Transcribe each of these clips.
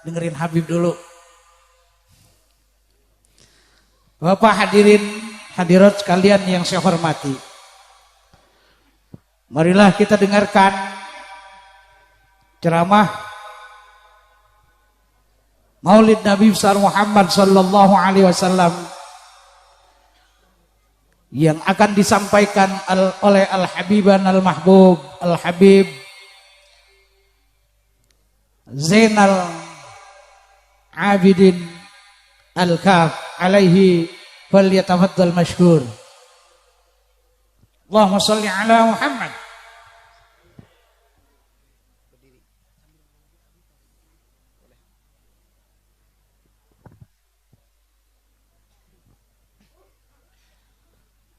dengerin Habib dulu. Bapak hadirin, hadirat sekalian yang saya hormati. Marilah kita dengarkan ceramah Maulid Nabi besar Muhammad sallallahu alaihi wasallam yang akan disampaikan oleh Al-Habiban Al-Mahbub Al-Habib Zainal Abidin Al-Kaf alaihi falyatafaddal mashkur. Allahumma shalli ala Muhammad.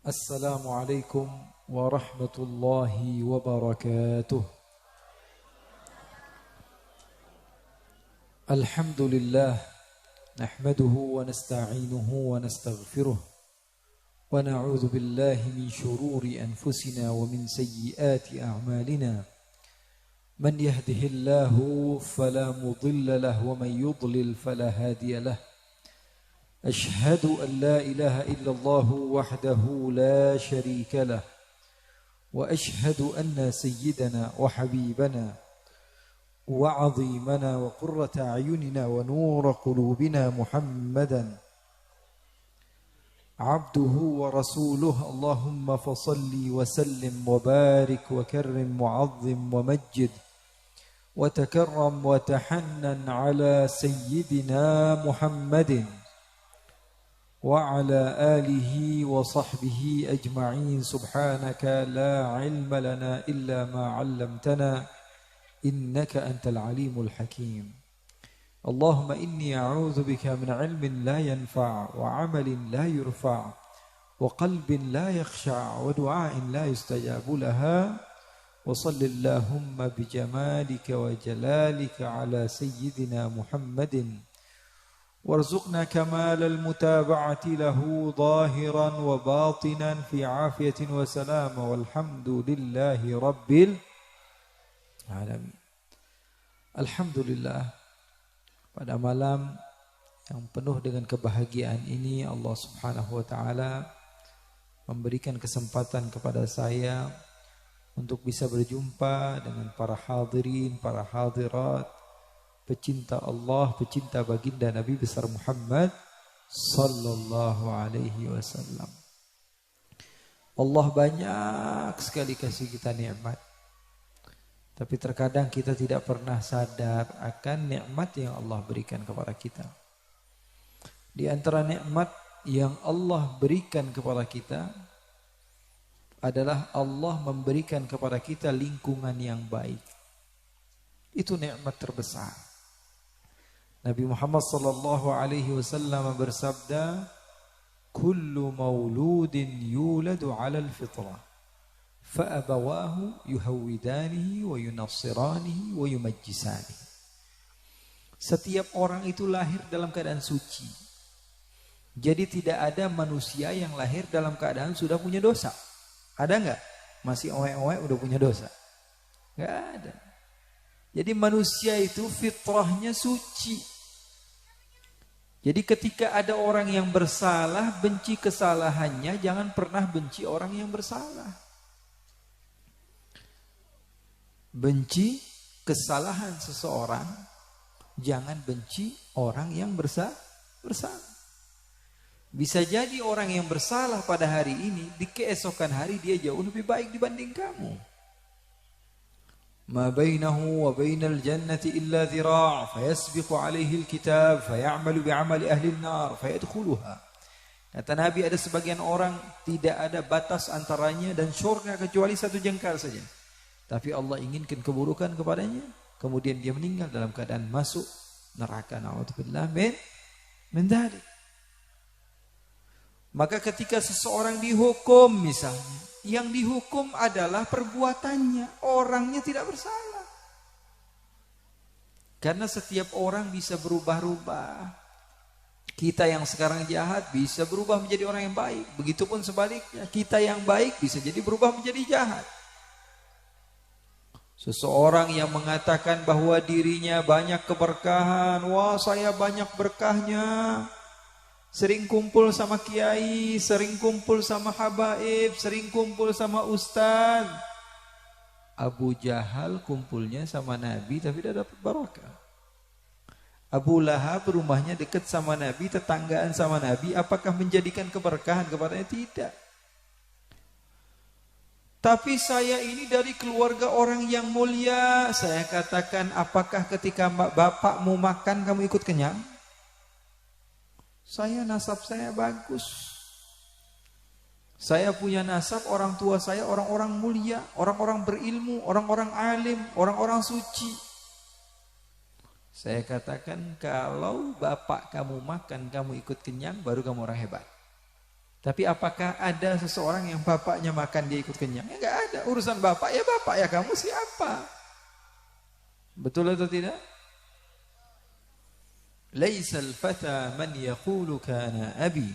Assalamualaikum warahmatullahi wabarakatuh. Alhamdulillah nahmaduhu wa nasta'inuhu wa nastaghfiruh wa na'udzu billahi min shururi anfusina wa min sayyiati a'malina. Man yahdihillahu fala mudilla lahu wa man yudlil fala hadiya lahu. أشهد أن لا إله إلا الله وحده لا شريك له وأشهد أن سيدنا وحبيبنا وعظيمنا وقرة أعيننا ونور قلوبنا محمدا عبده ورسوله اللهم فصل وسلم وبارك وكرم وعظم ومجد وتكرم وتحنن على سيدنا محمد وعلى آله وصحبه أجمعين. سبحانك لا علم لنا إلا ما علمتنا إنك أنت العليم الحكيم. اللهم إني أعوذ بك من علم لا ينفع وعمل لا يرفع وقلب لا يخشع ودعاء لا يستجاب لها. وصل اللهم بجمالك وجلالك على سيدنا محمد وارزقنا كمال المتابعة له ظاهرا وباطنا في عافية وسلام والحمد لله رب العالمين. Alhamdulillah, pada malam yang penuh dengan kebahagiaan ini Allah Subhanahu wa taala memberikan kesempatan kepada saya untuk bisa berjumpa dengan para hadirin, para hadirat, pecinta Allah, pecinta baginda Nabi besar Muhammad sallallahu alaihi wasallam. Allah banyak sekali kasih kita nikmat. Tapi terkadang kita tidak pernah sadar akan nikmat yang Allah berikan kepada kita. Di antara nikmat yang Allah berikan kepada kita adalah Allah memberikan kepada kita lingkungan yang baik. Itu nikmat terbesar. Nabi Muhammad sallallahu alaihi wasallam bersabda, "Kullu mauludin yuladu 'alal fitrah, fa abawahu yuhawwidanihi wa yunassiranihi wa yumajjisanihi." Setiap orang itu lahir dalam keadaan suci. Jadi tidak ada manusia yang lahir dalam keadaan sudah punya dosa. Ada enggak? Masih oe-oe udah punya dosa? Enggak ada. Jadi manusia itu fitrahnya suci. Jadi ketika ada orang yang bersalah, benci kesalahannya, jangan pernah benci orang yang bersalah. Benci kesalahan seseorang, jangan benci orang yang bersalah. Bisa jadi orang yang bersalah pada hari ini, di keesokan hari dia jauh lebih baik dibanding kamu. ما بينه وبين الجنة إلا ذراع فيسبق عليه الكتاب فيعمل بعمل أهل النار فيدخلها. Kata Nabi, ada sebagian orang tidak ada batas antaranya dan surga kecuali satu jengkal saja. Tapi Allah inginkan keburukan kepadanya, kemudian dia meninggal dalam keadaan masuk neraka. Na'udzubillah min dzalik. Maka ketika seseorang dihukum misalnya, yang dihukum adalah perbuatannya, orangnya tidak bersalah. Karena setiap orang bisa berubah-ubah. Kita yang sekarang jahat bisa berubah menjadi orang yang baik. Begitupun sebaliknya, kita yang baik bisa jadi berubah menjadi jahat. Seseorang yang mengatakan bahwa dirinya banyak keberkahan, wah saya banyak berkahnya, sering kumpul sama kiai, sering kumpul sama habaib, sering kumpul sama ustaz. Abu Jahal kumpulnya sama Nabi tapi tidak dapat barakah. Abu Lahab rumahnya dekat sama Nabi, tetanggaan sama Nabi, apakah menjadikan keberkahan kepadanya? Tidak. Tapi saya ini dari keluarga orang yang mulia. Saya katakan, apakah ketika bapakmu makan kamu ikut kenyang? Saya nasab saya bagus. Saya punya nasab, orang tua saya orang-orang mulia, orang-orang berilmu, orang-orang alim, orang-orang suci. Saya katakan, kalau bapak kamu makan kamu ikut kenyang, baru kamu orang hebat. Tapi apakah ada seseorang yang bapaknya makan dia ikut kenyang? Ya enggak ada. Urusan bapak ya kamu siapa? Betul atau tidak? Laisal fata man yaqulu kana abi,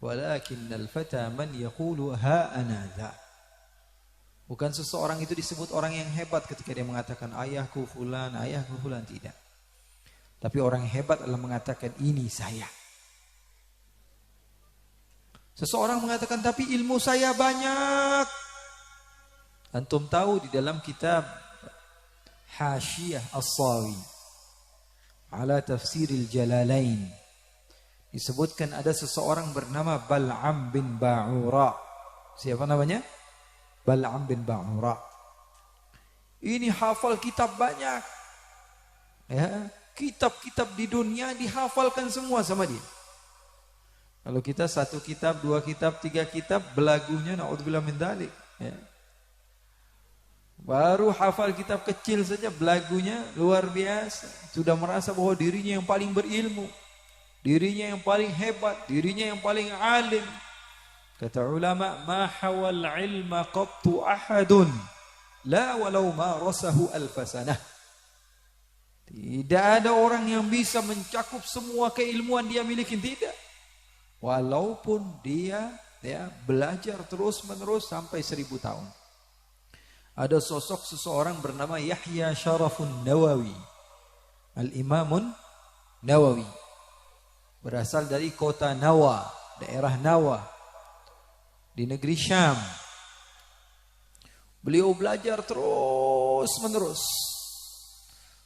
walakinnal fata man yaqulu ha ana dha. Bukan seseorang itu disebut orang yang hebat ketika dia mengatakan ayahku fulan, tidak. Tapi orang hebat adalah mengatakan ini saya. Seseorang mengatakan tapi ilmu saya banyak. Antum tahu di dalam kitab Hashiyah As-Sawi ala Tafsiril Jalalain disebutkan ada seseorang bernama Bal'am bin Ba'ura. Siapa namanya? Bal'am bin Ba'ura. Ini hafal kitab banyak. Ya, kitab-kitab di dunia dihafalkan semua sama dia. Kalau kita 1 kitab, 2 kitab, 3 kitab, belagunya na'udzubillah min dzalik, ya. Baru hafal kitab kecil saja belagunya luar biasa. Sudah merasa bahwa dirinya yang paling berilmu, dirinya yang paling hebat, dirinya yang paling alim. Kata ulama, ma hawal ilma qattu ahadun la walau ma rasahu alfasanah. Tidak ada orang yang bisa mencakup semua keilmuan dia miliki, tidak. Walaupun dia belajar terus menerus sampai 1000 tahun. Ada sosok seseorang bernama Yahya Syarafun Nawawi, Al-Imamun Nawawi, berasal dari kota Nawa, daerah Nawa di negeri Syam. Beliau belajar terus menerus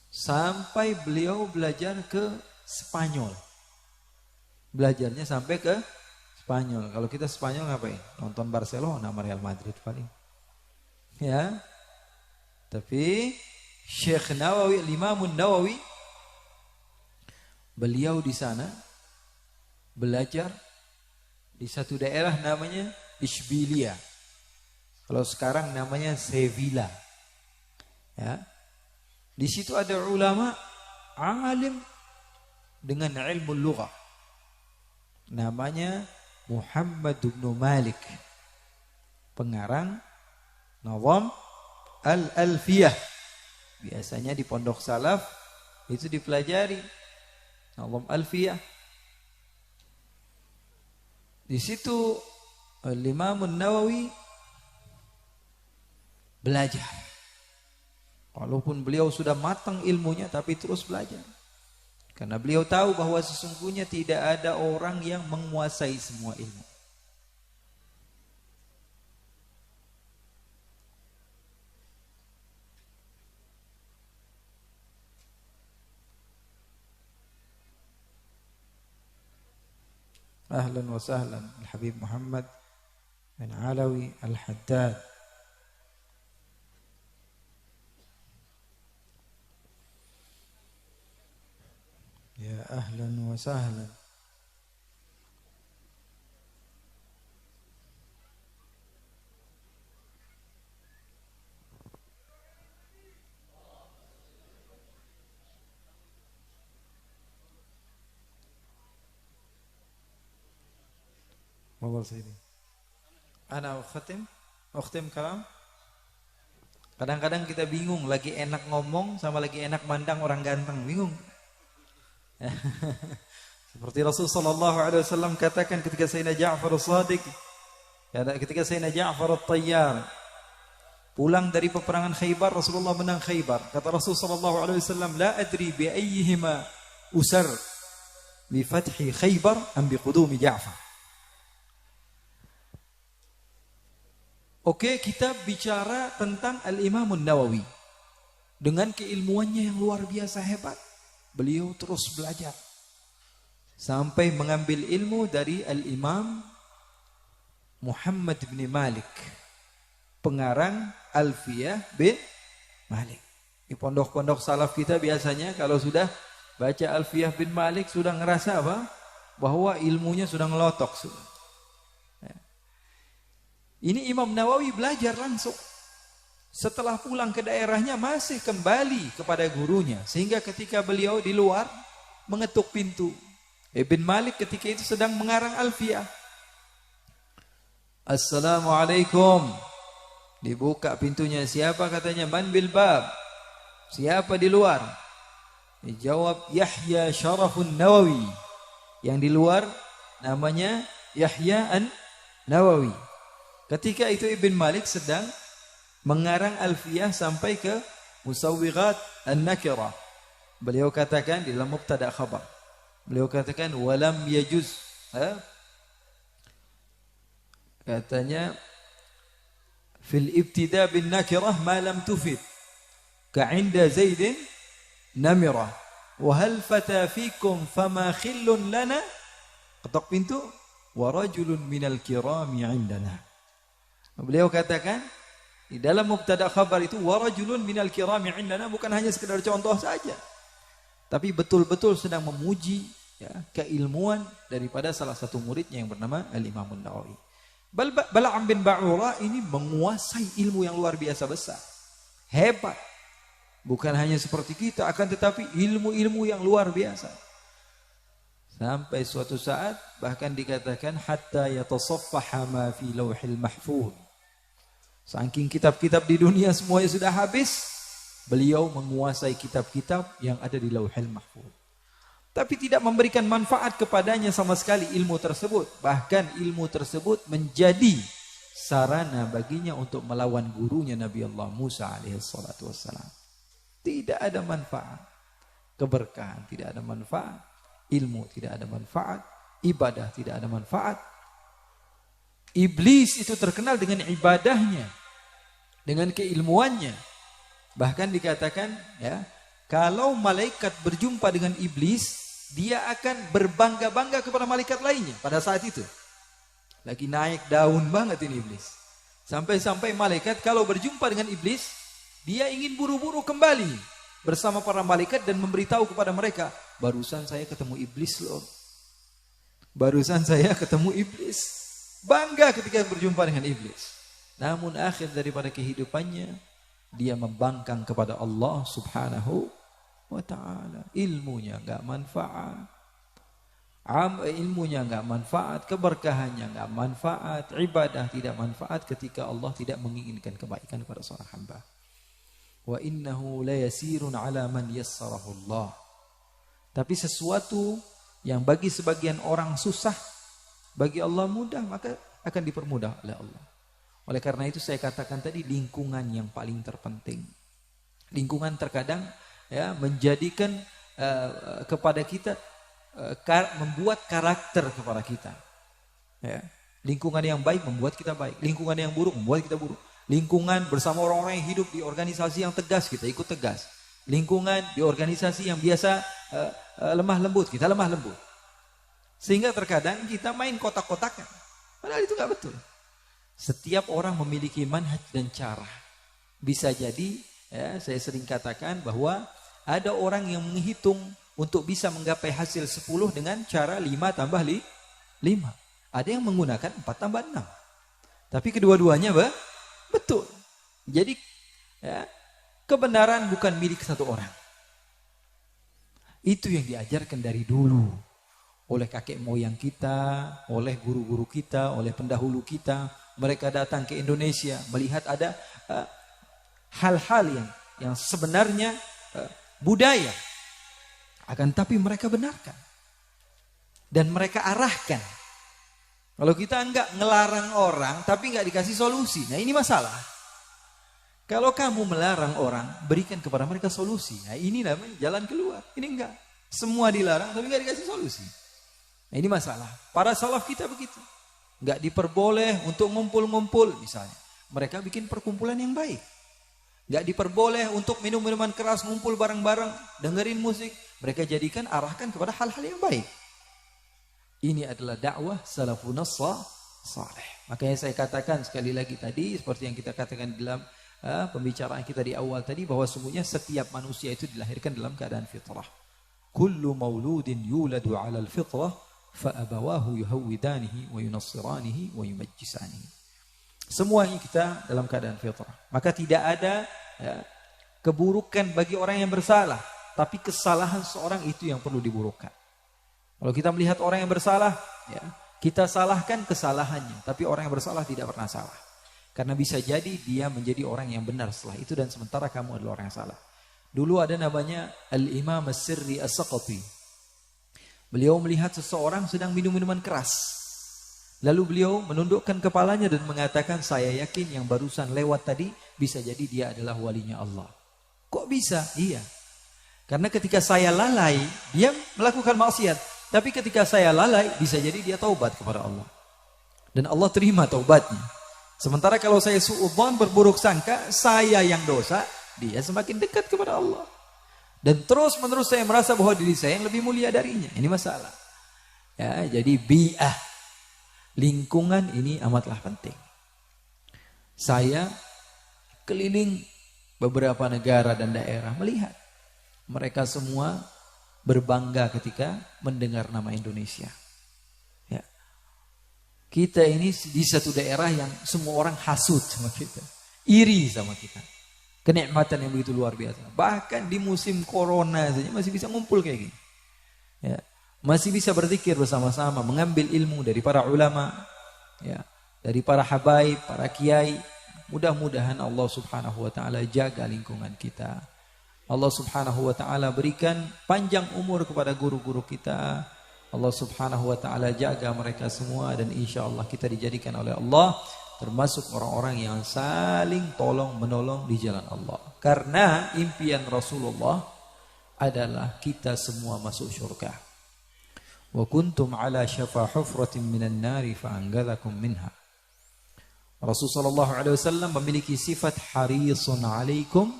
sampai beliau belajar ke Spanyol. Belajarnya sampai ke Spanyol. Kalau kita Spanyol ngapain? Nonton Barcelona sama Real Madrid paling. Ya. Tapi Syekh Nawawi, Imamun Nawawi, beliau di sana belajar di satu daerah namanya Ishbilia. Kalau sekarang namanya Sevilla. Ya. Di situ ada ulama alim dengan ilmu lughah. Namanya Muhammad bin Malik, pengarang Nazam Al-Alfiyah. Biasanya di pondok salaf itu dipelajari Nazam Alfiyah. Di situ Imam Nawawi belajar. Walaupun beliau sudah matang ilmunya, tapi terus belajar. Karena beliau tahu bahwa sesungguhnya tidak ada orang yang menguasai semua ilmu. Ahlan wa sahlan Al-Habib Muhammad bin Alawi Al-Haddad. Ya ahlan wa sahlan. Monggo sini. Ana ukhtim kalam. Kadang-kadang kita bingung, lagi enak ngomong sama lagi enak mandang orang ganteng, bingung. Seperti Rasul sallallahu alaihi wasallam katakan ketika Sayyidina Ja'far as-Sadiq, ketika Sayyidina Ja'far at-Tayyar pulang dari peperangan Khaybar, Rasulullah menang Khaybar. Kata Rasulullah SAW, la adri bi ayyihima usar, bi fathi Khaybar am bi qudumi Ja'far. Oke, kita bicara tentang Al-Imam Nawawi. Dengan keilmuannya yang luar biasa hebat, beliau terus belajar sampai mengambil ilmu dari Al-Imam Muhammad bin Malik, pengarang Alfiyah bin Malik. Di pondok-pondok salaf kita biasanya kalau sudah baca Alfiyah bin Malik sudah ngerasa apa? Bahwa ilmunya sudah ngelotok sudah. Ini Imam Nawawi belajar langsung. Setelah pulang ke daerahnya masih kembali kepada gurunya. Sehingga ketika beliau di luar mengetuk pintu, Ibn Malik ketika itu sedang mengarang Alfiyah. Assalamualaikum. Dibuka pintunya. Siapa katanya? Man bil bab. Siapa di luar? Dijawab Yahya Syarafun Nawawi. Yang di luar namanya Yahya An-Nawawi. Ketika itu Ibn Malik sedang mengarang Alfiyah sampai ke Musawwighat An-Nakirah. Beliau katakan di dalam mubtada khabar. Beliau katakan walam yajuz. Katanya fil ibtida bin nakirah ma lam tufid ka'inda Zaidin namirah wa hal fata fikum fama khillun lana, ketok pintu, wa rajulun minal kirami indana. Beliau katakan di dalam mubtada khabar itu wa rajulun minal kirami indana bukan hanya sekedar contoh saja, tapi betul-betul sedang memuji ya, keilmuan daripada salah satu muridnya yang bernama Al-Imam Nawawi. Bala'am bin Ba'ura ini menguasai ilmu yang luar biasa besar, hebat. Bukan hanya seperti kita, akan tetapi ilmu-ilmu yang luar biasa. Sampai suatu saat bahkan dikatakan hatta yatasaffaha ma fi lauhil mahfuz. Saking kitab-kitab di dunia semuanya sudah habis, beliau menguasai kitab-kitab yang ada di lauhil mahfuz. Tapi tidak memberikan manfaat kepadanya sama sekali ilmu tersebut. Bahkan ilmu tersebut menjadi sarana baginya untuk melawan gurunya Nabi Allah Musa alaihissalatu wassalam. Tidak ada manfaat. Keberkahan tidak ada manfaat. Ilmu tidak ada manfaat. Ibadah tidak ada manfaat. Iblis itu terkenal dengan ibadahnya, dengan keilmuannya. Bahkan dikatakan ya, kalau malaikat berjumpa dengan iblis, dia akan berbangga-bangga kepada malaikat lainnya pada saat itu. Lagi naik daun banget ini iblis. Sampai-sampai malaikat kalau berjumpa dengan iblis, dia ingin buru-buru kembali bersama para malaikat dan memberitahu kepada mereka, barusan saya ketemu iblis loh. Barusan saya ketemu iblis. Bangga ketika berjumpa dengan iblis. Namun akhir daripada kehidupannya, dia membangkang kepada Allah subhanahu wa ta'ala. Ilmunya enggak manfaat. Ilmunya enggak manfaat. Keberkahannya enggak manfaat. Ibadah tidak manfaat ketika Allah tidak menginginkan kebaikan kepada seorang hamba. Wa innahu la yasirun ala man yassarahu Allah. Tapi sesuatu yang bagi sebagian orang susah, bagi Allah mudah, maka akan dipermudah oleh Allah. Oleh karena itu saya katakan tadi lingkungan yang paling terpenting. Lingkungan terkadang ya menjadikan kepada kita membuat karakter kepada kita. Ya. Lingkungan yang baik membuat kita baik. Lingkungan yang buruk membuat kita buruk. Lingkungan bersama orang-orang yang hidup di organisasi yang tegas, kita ikut tegas. Lingkungan di organisasi yang biasa lemah lembut, kita lemah lembut. Sehingga terkadang kita main kotak-kotakan. Padahal itu gak betul. Setiap orang memiliki manhaj dan cara. Bisa jadi, ya, saya sering katakan bahwa ada orang yang menghitung untuk bisa menggapai hasil 10 dengan cara 5 tambah 5. Ada yang menggunakan 4 tambah 6. Tapi kedua-duanya betul. Jadi ya, kebenaran bukan milik satu orang. Itu yang diajarkan dari dulu. Oleh kakek moyang kita, oleh guru-guru kita, oleh pendahulu kita. Mereka datang ke Indonesia melihat ada hal-hal yang sebenarnya budaya. Akan tapi mereka benarkan. Dan mereka arahkan. Kalau kita enggak ngelarang orang tapi enggak dikasih solusi. Nah ini masalah. Kalau kamu melarang orang, berikan kepada mereka solusi. Nah, ini namanya jalan keluar. Ini enggak. Semua dilarang tapi enggak dikasih solusi. Nah, ini masalah. Para salaf kita begitu. Enggak diperboleh untuk ngumpul-ngumpul misalnya. Mereka bikin perkumpulan yang baik. Enggak diperboleh untuk minum minuman keras, ngumpul bareng-bareng, dengerin musik. Mereka jadikan arahkan kepada hal-hal yang baik. Ini adalah dakwah salafun salih. Makanya saya katakan sekali lagi tadi, seperti yang kita katakan dalam pembicaraan kita di awal tadi, bahwa sungguhnya setiap manusia itu dilahirkan dalam keadaan fitrah. Kullu mauludin yuladu 'ala al-fitrah fa abawahu yuhawwidanihi wa yunassiranihi wa yumajjisanihi. Semuanya kita dalam keadaan fitrah. Maka tidak ada keburukan bagi orang yang bersalah, tapi kesalahan seorang itu yang perlu diburukan. Kalau kita melihat orang yang bersalah, kita salahkan kesalahannya, tapi orang yang bersalah tidak pernah salah. Karena bisa jadi dia menjadi orang yang benar setelah itu, dan sementara kamu adalah orang yang salah. Dulu ada namanya Al-Imam As-Sirri As-Saqati. Beliau melihat seseorang sedang minum minuman keras. Lalu beliau menundukkan kepalanya dan mengatakan, saya yakin yang barusan lewat tadi bisa jadi dia adalah walinya Allah. Kok bisa? Iya. Karena ketika saya lalai, dia melakukan maksiat. Tapi ketika saya lalai, bisa jadi dia taubat kepada Allah. Dan Allah terima taubatnya. Sementara kalau saya suudzon, berburuk sangka, saya yang dosa, dia semakin dekat kepada Allah. Dan terus menerus saya merasa bahwa diri saya yang lebih mulia darinya. Ini masalah. Ya, jadi bi'ah, lingkungan ini amatlah penting. Saya keliling beberapa negara dan daerah melihat mereka semua berbangga ketika mendengar nama Indonesia. Ya. Kita ini di satu daerah yang semua orang hasut sama kita, iri sama kita. Kenikmatan yang begitu luar biasa. Bahkan di musim corona saja masih bisa ngumpul kayak gini. Ya. Masih bisa berzikir bersama-sama, mengambil ilmu dari para ulama, ya, dari para habaib, para kiai. Mudah-mudahan Allah Subhanahu wa taala jaga lingkungan kita. Allah Subhanahu wa taala berikan panjang umur kepada guru-guru kita. Allah Subhanahu wa taala jaga mereka semua, dan insyaallah kita dijadikan oleh Allah termasuk orang-orang yang saling tolong menolong di jalan Allah. Karena impian Rasulullah adalah kita semua masuk surga. Wa kuntum ala syafa hufratin minan nari fa'angadhakum minha. Rasulullah sallallahu alaihi wasallam memiliki sifat harisun alaikum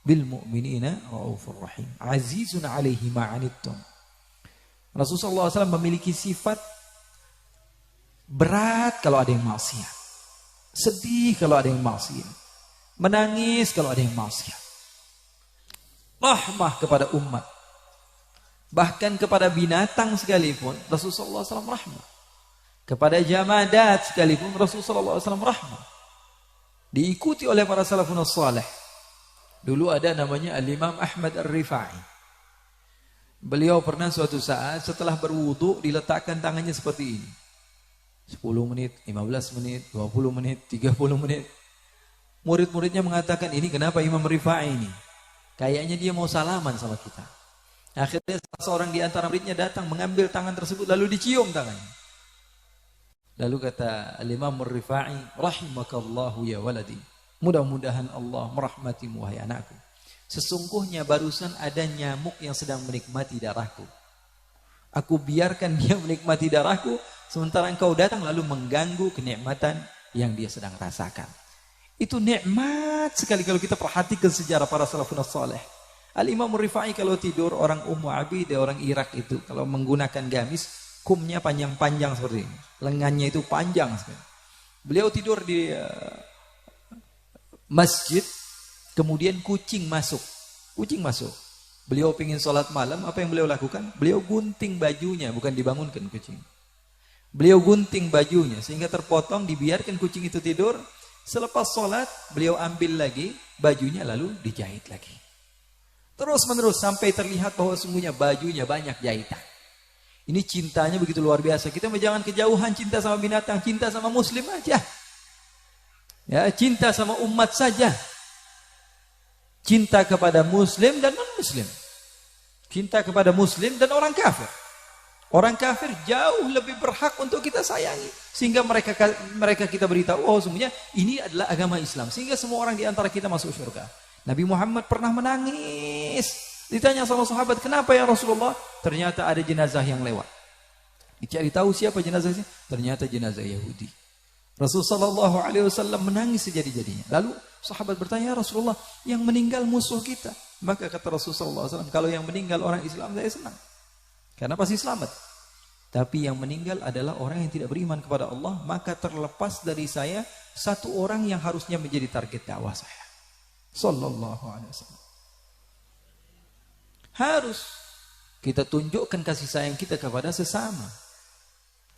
bil mu'minina raufur rahim. Azizun alaihi ma anittum. Rasulullah sallallahu alaihi wasallam memiliki sifat berat kalau ada yang maksiat. Sedih kalau ada yang maksiat. Menangis kalau ada yang maksiat. Rahmah kepada umat. Bahkan kepada binatang sekalipun Rasulullah SAW rahmah. Kepada jamadat sekalipun Rasulullah SAW rahmah. Diikuti oleh para salafun salih. Dulu ada namanya Al-Imam Ahmad Ar-Rifai. Beliau pernah suatu saat setelah berwudu diletakkan tangannya seperti ini. 10 menit, 15 menit, 20 menit, 30 menit. Murid-muridnya mengatakan, ini kenapa Imam Rifai ini? Kayaknya dia mau salaman sama kita. Akhirnya seorang di antara muridnya datang mengambil tangan tersebut lalu dicium tangannya. Lalu kata Al-Imam Rifai, rahimakallahu ya waladi. Mudah-mudahan Allah merahmatimu wahai anakku. Sesungguhnya barusan ada nyamuk yang sedang menikmati darahku. Aku biarkan dia menikmati darahku, sementara engkau datang lalu mengganggu kenikmatan yang dia sedang rasakan. Itu nikmat sekali kalau kita perhatikan sejarah para salafun salih. Al-Imam Rifai kalau tidur, orang Ummu Abidah, orang Irak itu, kalau menggunakan gamis, kumnya panjang-panjang seperti ini. Lengannya itu panjang sekali. Beliau tidur di masjid, kemudian kucing masuk. Kucing masuk. Beliau ingin sholat malam, apa yang beliau lakukan? Beliau gunting bajunya, bukan dibangunkan kucing. Beliau gunting bajunya, sehingga terpotong, dibiarkan kucing itu tidur. Selepas sholat, beliau ambil lagi bajunya, lalu dijahit lagi. Terus menerus, sampai terlihat bahwa sungguhnya bajunya banyak jahitan. Ini cintanya begitu luar biasa. Kita jangan kejauhan cinta sama binatang, cinta sama muslim aja. Ya, cinta sama umat saja. Cinta kepada muslim dan non-muslim. Cinta kepada muslim dan orang kafir. Orang kafir jauh lebih berhak untuk kita sayangi. Sehingga mereka kita beritahu, oh sungguhnya ini adalah agama Islam. Sehingga semua orang di antara kita masuk surga. Nabi Muhammad pernah menangis. Ditanya sama sahabat, kenapa ya Rasulullah? Ternyata ada jenazah yang lewat. Dicari tahu siapa jenazahnya? Ternyata jenazah Yahudi. Rasulullah SAW menangis sejadi-jadinya. Lalu sahabat bertanya, Rasulullah, yang meninggal musuh kita. Maka kata Rasulullah SAW, kalau yang meninggal orang Islam, saya senang. Karena pasti selamat. Tapi yang meninggal adalah orang yang tidak beriman kepada Allah, maka terlepas dari saya satu orang yang harusnya menjadi target dakwah saya. Sallallahu alaihi wasallam. Harus kita tunjukkan kasih sayang kita kepada sesama.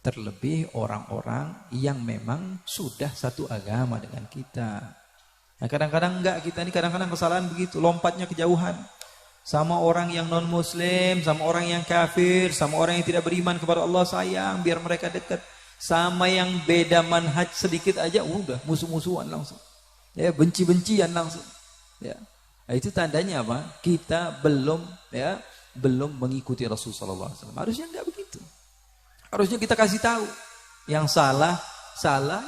Terlebih orang-orang yang memang sudah satu agama dengan kita. Nah, kadang-kadang enggak, kita ini kadang-kadang kesalahan begitu, lompatnya kejauhan. Sama orang yang non muslim, sama orang yang kafir, sama orang yang tidak beriman kepada Allah, sayang biar mereka dekat. Sama yang beda manhaj sedikit aja udah musuh-musuhan langsung. Ya, benci-bencian langsung. Ya. Nah, itu tandanya apa? Kita belum mengikuti Rasulullah SAW. Harusnya enggak begitu. Harusnya kita kasih tahu yang salah,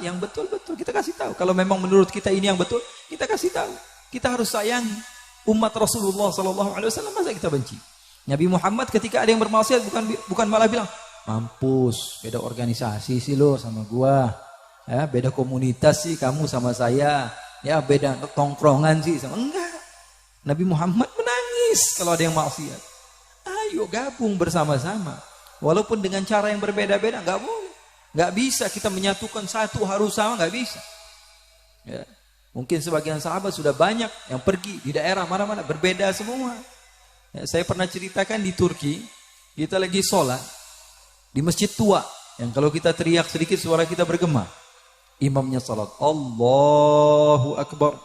yang betul. Kita kasih tahu. Kalau memang menurut kita ini yang betul, kita kasih tahu. Kita harus sayangi umat Rasulullah SAW. Masa kita benci? Nabi Muhammad ketika ada yang bermaksiat bukan malah bilang, mampus, beda organisasi sih lo sama gua, ya beda komunitas sih kamu sama saya, ya beda tongkrongan sih sama. Enggak. Nabi Muhammad menangis kalau ada yang maksiat. Ayo gabung bersama-sama. Walaupun dengan cara yang berbeda-beda, enggak boleh. Enggak bisa kita menyatukan satu harus sama, enggak bisa. Ya. Mungkin sebagian sahabat sudah banyak yang pergi di daerah mana-mana berbeda semua. Ya, saya pernah ceritakan di Turki, kita lagi sholat di masjid tua, yang kalau kita teriak sedikit suara kita bergema. Imamnya sholat, Allahu Akbar.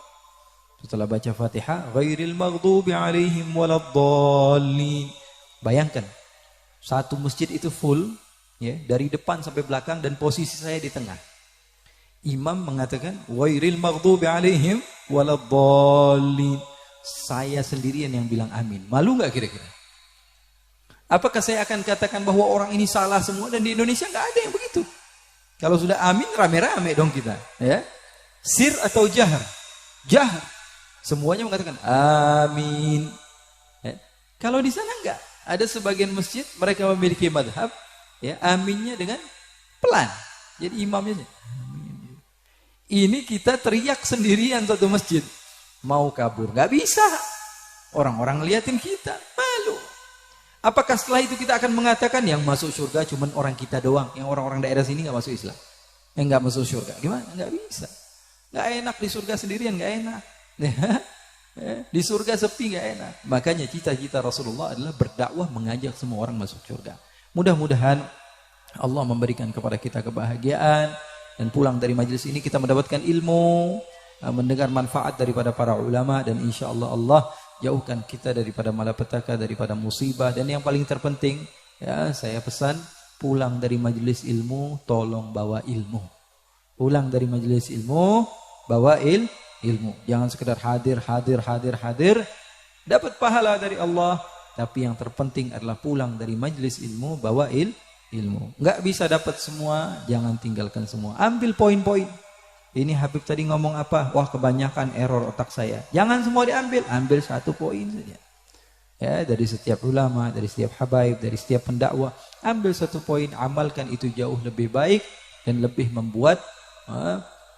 Setelah baca Fatihah, ghairil maghdubi alaihim waladdallin. Bayangkan, satu masjid itu full, ya, dari depan sampai belakang dan posisi saya di tengah. Imam mengatakan wairil maghdubi alaihim waladdallin. Saya sendirian yang bilang amin. Malu enggak kira-kira? Apakah saya akan katakan bahwa orang ini salah semua dan di Indonesia enggak ada yang begitu? Kalau sudah amin rame-rame dong kita, ya. Sir atau jahar? Jahar. Semuanya mengatakan amin. Ya. Kalau di sana enggak. Ada sebagian masjid mereka memiliki madhab, ya, aminnya dengan pelan. Jadi imamnya ini kita teriak sendirian satu masjid. Mau kabur, nggak bisa. Orang-orang ngeliatin kita, malu. Apakah setelah itu kita akan mengatakan yang masuk surga cuma orang kita doang, yang orang-orang daerah sini nggak masuk Islam, yang nggak masuk surga? Gimana? Nggak bisa. Nggak enak di surga sendirian, nggak enak. Di surga sepi nggak enak. Makanya cita-cita Rasulullah adalah berdakwah mengajak semua orang masuk surga. Mudah-mudahan Allah memberikan kepada kita kebahagiaan. Dan pulang dari majelis ini kita mendapatkan ilmu, mendengar manfaat daripada para ulama, dan insya Allah Allah jauhkan kita daripada malapetaka, daripada musibah. Dan yang paling terpenting, ya, saya pesan pulang dari majelis ilmu, tolong bawa ilmu. Pulang dari majelis ilmu, bawa ilmu. Jangan sekedar hadir, dapat pahala dari Allah. Tapi yang terpenting adalah pulang dari majelis ilmu, bawa ilmu. Nggak bisa dapat semua, jangan tinggalkan semua. Ambil poin-poin. Ini Habib tadi ngomong apa? Wah, kebanyakan error otak saya. Jangan semua diambil, ambil satu poin saja. Ya, dari setiap ulama, dari setiap habaib, dari setiap pendakwah, ambil satu poin, amalkan itu jauh lebih baik dan lebih membuat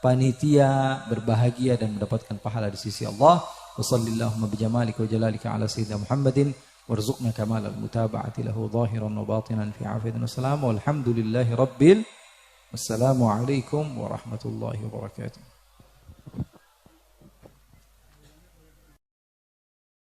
panitia berbahagia dan mendapatkan pahala di sisi Allah. Wassallallahu bijamalika wa jalalika ala sayyidina Muhammadin warzuqna kamal al-mutaba'ati lahu zahiran wa batinan fi afiyatin wassalam walhamdulillahi rabbil wassalamu alaikum warahmatullahi wabarakatuh.